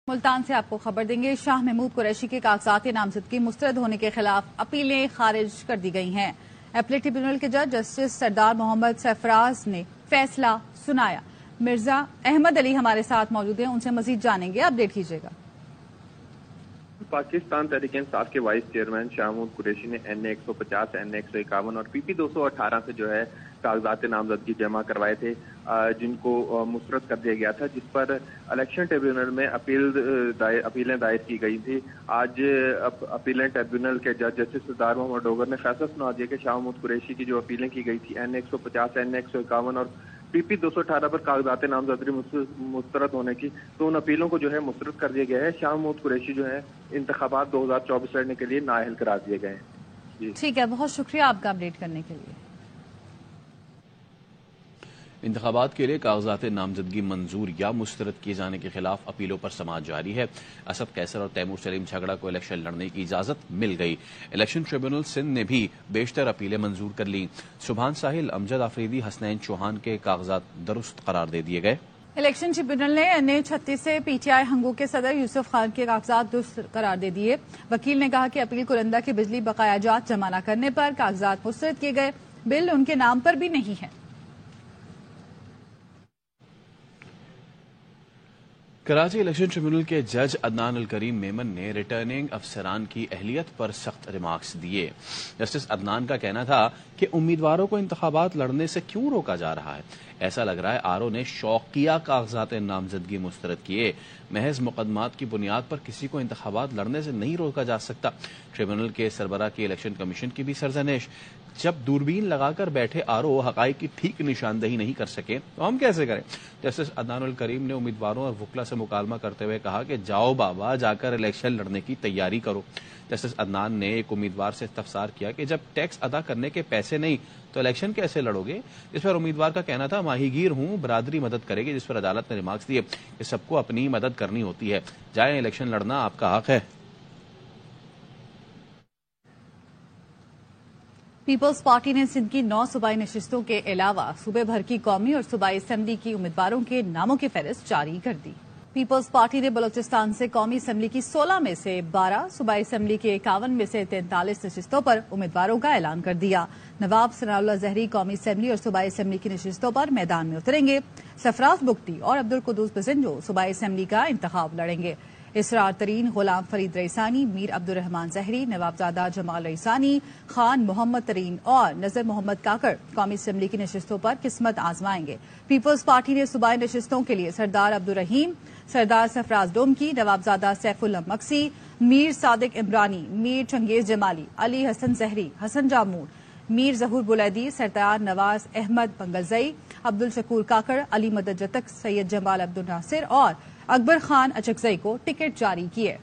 ملتان سے آپ کو خبر دیں گے، شاہ محمود قریشی کے کاغذات نامزدگی مسترد ہونے کے خلاف اپیلیں خارج کر دی گئی ہیں۔ اپیلیٹ ٹریبیونل کے جج جسٹس سردار محمد سرفراز نے فیصلہ سنایا۔ مرزا احمد علی ہمارے ساتھ موجود ہیں، ان سے مزید جانیں گے، اپڈیٹ کیجیے گا۔ پاکستان تحریک انصاف کے وائس چیئرمین شاہ محمود قریشی نے این اے 150 این اے 151 اور پی پی 218 سے جو ہے کاغذات نامزدگی جمع کروائے تھے، جن کو مسترد کر دیا گیا تھا، جس پر الیکشن ٹریبیونل میں اپیلیں دائر کی گئی تھی۔ آج اپیلیں ٹریبیونل کے جج جسٹس سردار محمد ڈوگر نے فیصلہ سنا دیا کہ شاہ محمود قریشی کی جو اپیلیں کی گئی تھی این اے 150 این اے 151 اور پی پی 218 پر کاغذات نامزدگی مسترد ہونے کی، تو ان اپیلوں کو جو ہے مسترد کر دیا گیا ہے۔ شاہ محمود قریشی جو ہے انتخابات 2024 لڑنے کے لیے نااہل قرار دیے گئے ہیں۔ ٹھیک ہے، بہت شکریہ آپ کا اپڈیٹ کرنے کے لیے۔ انتخابات کے لیے کاغذات نامزدگی منظور یا مسترد کیے جانے کے خلاف اپیلوں پر سماعت جاری ہے۔ اسد قیصر اور تیمور سلیم جھگڑا کو الیکشن لڑنے کی اجازت مل گئی۔ الیکشن ٹریبیونل سندھ نے بھی بیشتر اپیلیں منظور کر لیں۔ سبحان ساحل، امجد آفریدی، حسنین چوہان کے کاغذات درست قرار دے دیے گئے۔ الیکشن ٹریبیونل نے این اے 36 سے پی ٹی آئی ہنگو کے صدر یوسف خان کے کاغذات درست قرار دے دیے۔ وکیل نے کہا کہ اپیل کنندہ کے بجلی بقایا جات جمع نہ کرنے پر کاغذات مسترد کیے گئے، بل ان کے نام پر بھی نہیں ہے۔ کراچی الیکشن ٹریبیونل کے جج عدنان الکریم میمن نے ریٹرننگ افسران کی اہلیت پر سخت ریمارکس دیے۔ جسٹس عدنان کا کہنا تھا کہ امیدواروں کو انتخابات لڑنے سے کیوں روکا جا رہا ہے؟ ایسا لگ رہا ہے آر او نے شوقیہ کاغذات نامزدگی مسترد کیے۔ محض مقدمات کی بنیاد پر کسی کو انتخابات لڑنے سے نہیں روکا جا سکتا۔ ٹریبیونل کے سربراہ کی الیکشن کمیشن کی بھی سرزنش، جب دوربین لگا کر بیٹھے آر او حقائق کی ٹھیک نشاندہی نہیں کر سکے تو ہم کیسے کریں؟ جسٹس عدنان الکریم نے امیدواروں اور وکلا سے مکالمہ کرتے ہوئے کہا کہ جاؤ بابا، جا کر الیکشن لڑنے کی تیاری کرو۔ جسٹس عدنان نے ایک امیدوار سے استفسار کیا کہ جب ٹیکس ادا کرنے کے پیسے نہیں تو الیکشن کیسے لڑو گے؟ جس پر امیدوار کا کہنا تھا ماہی گیر ہوں، برادری مدد کرے گی، جس پر عدالت نے ریمارکس دیے کہ سب کو اپنی مدد کرنی ہوتی ہے، جائیں الیکشن لڑنا آپ کا حق ہے۔ پیپلز پارٹی نے سندھ کی 9 صوبائی نشستوں کے علاوہ صوبے بھر کی قومی اور صوبائی اسمبلی کی امیدواروں کے ناموں کی فہرست جاری کر دی۔ پیپلز پارٹی نے بلوچستان سے قومی اسمبلی کی 16 میں سے 12، صوبائی اسمبلی کے 51 میں سے 43 نشستوں پر امیدواروں کا اعلان کر دیا۔ نواب ثناء اللہ زہری قومی اسمبلی اور صوبائی اسمبلی کی نشستوں پر میدان میں اتریں گے۔ سفراز بگٹی اور عبدالقدوس بزنجو صوبائی اسمبلی کا انتخاب لڑیں گے۔ اسرار ترین، غلام فرید ریسانی، میر عبدالرحمان زہری، نوابزادہ جمال ریسانی، خان محمد ترین اور نذر محمد کاکڑ قومی اسمبلی کی نشستوں پر قسمت آزمائیں گے۔ پیپلز پارٹی نے صوبائی نشستوں کے لیے سردار عبدالرحیم، سردار سفراز ڈومکی، نوابزادہ سیف اللہ مکسی، میر صادق عمرانی، میر چنگیز جمالی، علی حسن زہری، حسن جامون، میر ظہور بلیدی، سردار نواز احمد بنگلزئی، عبدالشکور کاکڑ، علی مدد جتک، سید جمال عبدالناصر اور اکبر خان اچکزئی کو ٹکٹ جاری کیے۔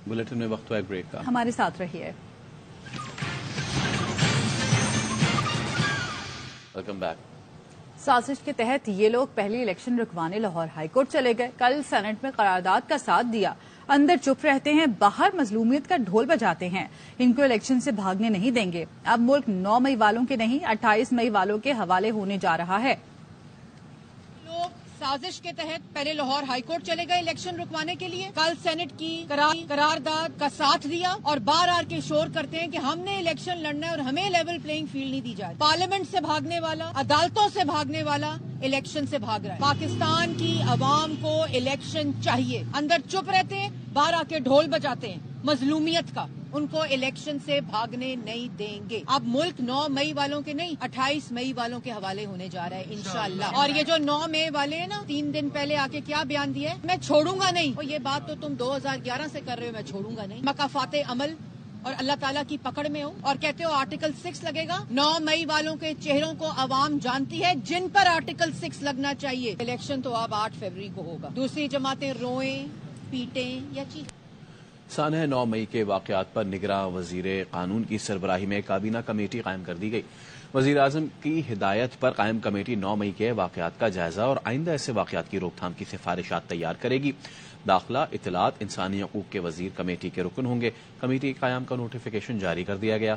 بلیٹن میں وقت ہوا ایک بریک کا، ہمارے ساتھ رہیے۔ Welcome back. سازش کے تحت یہ لوگ پہلی الیکشن رکوانے لاہور ہائی کورٹ چلے گئے، کل سینٹ میں قرارداد کا ساتھ دیا، اندر چپ رہتے ہیں، باہر مظلومیت کا ڈھول بجاتے ہیں، ان کو الیکشن سے بھاگنے نہیں دیں گے۔ اب ملک 9 مئی والوں کے نہیں 28 مئی والوں کے حوالے ہونے جا رہا ہے۔ سازش کے تحت پہلے لاہور ہائی کورٹ چلے گئے الیکشن رکوانے کے لیے، کل سینٹ کی قرارداد کا ساتھ دیا اور بار بار کے شور کرتے ہیں کہ ہم نے الیکشن لڑنا ہے اور ہمیں لیول پلینگ فیلڈ نہیں دی جائے۔ پارلیمنٹ سے بھاگنے والا، عدالتوں سے بھاگنے والا الیکشن سے بھاگ رہا ہے۔ پاکستان کی عوام کو الیکشن چاہیے، اندر چپ رہتے ہیں، باہر آ کے ڈھول بجاتے ہیں مظلومیت کا، ان کو الیکشن سے بھاگنے نہیں دیں گے۔ اب ملک 9 مئی والوں کے نہیں 28 مئی والوں کے حوالے ہونے جا رہا ہے انشاءاللہ۔ اور یہ جو 9 مئی والے ہیں نا، 3 دن پہلے آ کے کیا بیان دیا ہے، میں چھوڑوں گا نہیں، اور یہ بات تو تم 2011 سے کر رہے ہو، میں چھوڑوں گا نہیں۔ مکافات عمل اور اللہ تعالیٰ کی پکڑ میں ہو اور کہتے ہو آرٹیکل 6 لگے گا۔ 9 مئی والوں کے چہروں کو عوام جانتی ہے جن پر آرٹیکل 6 لگنا چاہیے۔ الیکشن تو اب 8 فروری کو ہوگا۔ دوسری جماعتیں روئیں، پیٹیں یا چیخیں۔ سانحہ 9 مئی کے واقعات پر نگراں وزیر قانون کی سربراہی میں کابینہ کمیٹی قائم کر دی گئی۔ وزیر اعظم کی ہدایت پر قائم کمیٹی 9 مئی کے واقعات کا جائزہ اور آئندہ ایسے واقعات کی روک تھام کی سفارشات تیار کرے گی۔ داخلہ، اطلاعات، انسانی حقوق کے وزیر کمیٹی کے رکن ہوں گے۔ کمیٹی قیام کا نوٹیفیکیشن جاری کر دیا گیا۔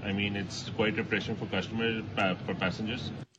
I mean, it's quite refreshing for for passengers.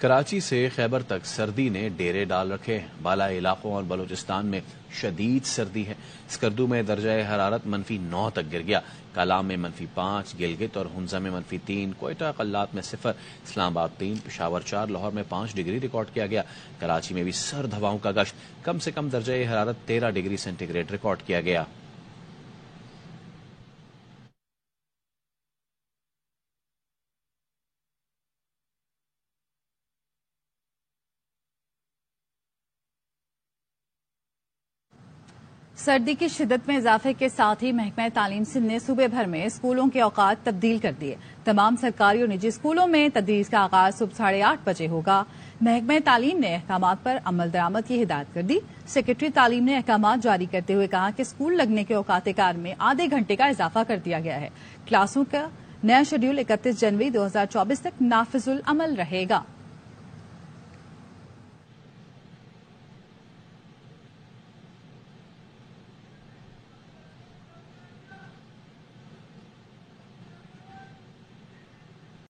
Karachi سے خیبر تک سردی نے ڈیرے ڈال رکھے. بالائی علاقوں اور بلوچستان میں شدید سردی ہے. اسکردو میں درجہ حرارت -9 تک گر گیا. کالام میں -5، گلگت اور ہنزا میں -3، کوئٹہ قلات میں 0، اسلام آباد 3، پشاور 4، لاہور میں 5 ڈگری ریکارڈ کیا گیا. کراچی میں بھی سرد ہواؤں کا گشت. کم سے کم درجہ حرارت 13 ڈگری سینٹی گریڈ ریکارڈ کیا گیا. سردی کی شدت میں اضافے کے ساتھ ہی محکمہ تعلیم سندھ نے صوبے بھر میں اسکولوں کے اوقات تبدیل کر دیے. تمام سرکاری اور نجی اسکولوں میں تدریس کا آغاز صبح 8:30 بجے ہوگا. محکمہ تعلیم نے احکامات پر عمل درآمد کی ہدایت کر دی. سیکرٹری تعلیم نے احکامات جاری کرتے ہوئے کہا کہ اسکول لگنے کے اوقات کار میں آدھے گھنٹے کا اضافہ کر دیا گیا ہے. کلاسوں کا نیا شیڈول 31 جنوری 2024 تک نافذ العمل رہے گا.